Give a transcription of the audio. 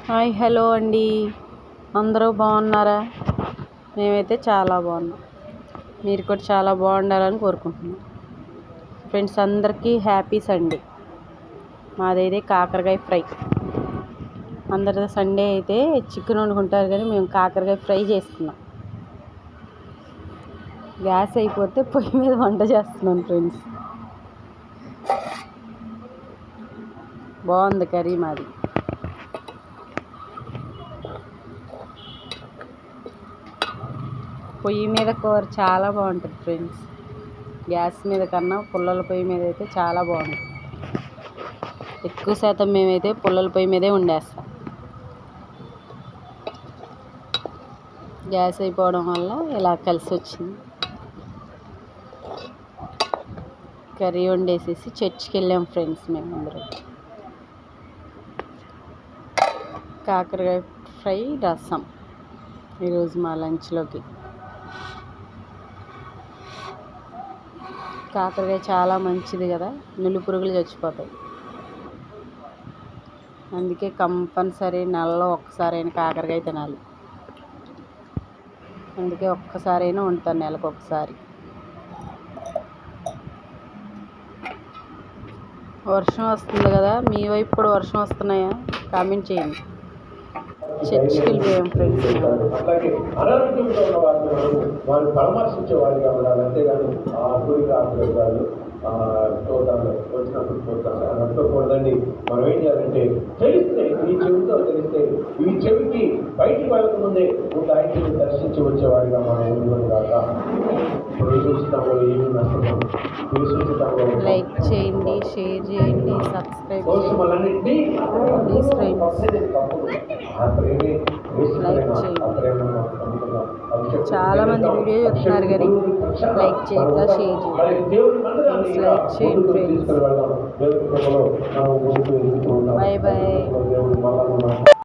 Hi hello అండి, అందరూ బాగున్నారా? మేమైతే చాలా బాగున్నాం. మీరు కూడా చాలా బాగుండాలని కోరుకుంటున్నాం. ఫ్రెండ్స్ అందరికీ హ్యాపీ సండే. మాదైతే కాకరకాయ ఫ్రై. అందరితో సండే అయితే చికెన్ వండుకుంటారు, కానీ మేము కాకరకాయ ఫ్రై చేసుకున్నాం. గ్యాస్ అయిపోతే పొయ్యి మీద వంట చేస్తున్నాను ఫ్రెండ్స్. బాగుంది కర్రీ మాది. పొయ్యి మీద కూర చాలా బాగుంటుంది ఫ్రెండ్స్. గ్యాస్ మీద కన్నా పుల్లల పొయ్యి మీద అయితే చాలా బాగుంటుంది. ఎక్కువ శాతం మేమైతే పుల్లల పొయ్యి మీదే వండేస్తాం. గ్యాస్ అయిపోవడం వల్ల ఇలా కలిసి వచ్చింది. కర్రీ వండేసేసి చర్చికి వెళ్ళాం ఫ్రెండ్స్ మేమందరం. కాకరకాయ ఫ్రై, రసం ఈరోజు మా లంచ్లోకి. కాకరకాయ చాలా మంచిది కదా, నులి పురుగులు చచ్చిపోతాయి. అందుకే కంపల్సరీ నెలలో ఒక్కసారైనా కాకరకాయ తినాలి. అందుకే ఒక్కసారైనా వండుతాను, నెలకు ఒకసారి. వర్షం వస్తుంది కదా, మీ వైపు కూడా వర్షం వస్తున్నాయా? కామెంట్ చేయండి. చర్చికి వెళ్ళిపోయాం ఫ్రెండ్స్. అనారోగ్యంతో ఉన్న వారు పరామర్శించే వారిగా ఉండాలి, అంతేగాని గుడిగా ఆపలేదు చూద్దాం వచ్చినప్పుడు చూద్దాం అని అనుకోకూడదండి. మనం ఏం చేయాలంటే తెలిస్తే ఈ చెవితో తెలిస్తే ఈ చెవికి బయటికి వెళ్ళక ముందే ఒక ఆయన్ని దర్శించి వచ్చేవారిగా మనం ఉండడం కాక ప్రవేశిస్తాము. ఏమి నష్టం ప్రవేశిస్తాము. లైక్ చేయండి, షేర్ చేయండి, సబ్స్క్రైబ్ చేయండి. లైక్ చేయండి. చాలా మంది వీడియో చూస్తున్నారు కానీ లైక్ చేయట్లా, షేర్ చేయండి. లైక్ చేయండి ఫ్రెండ్స్. Bye bye.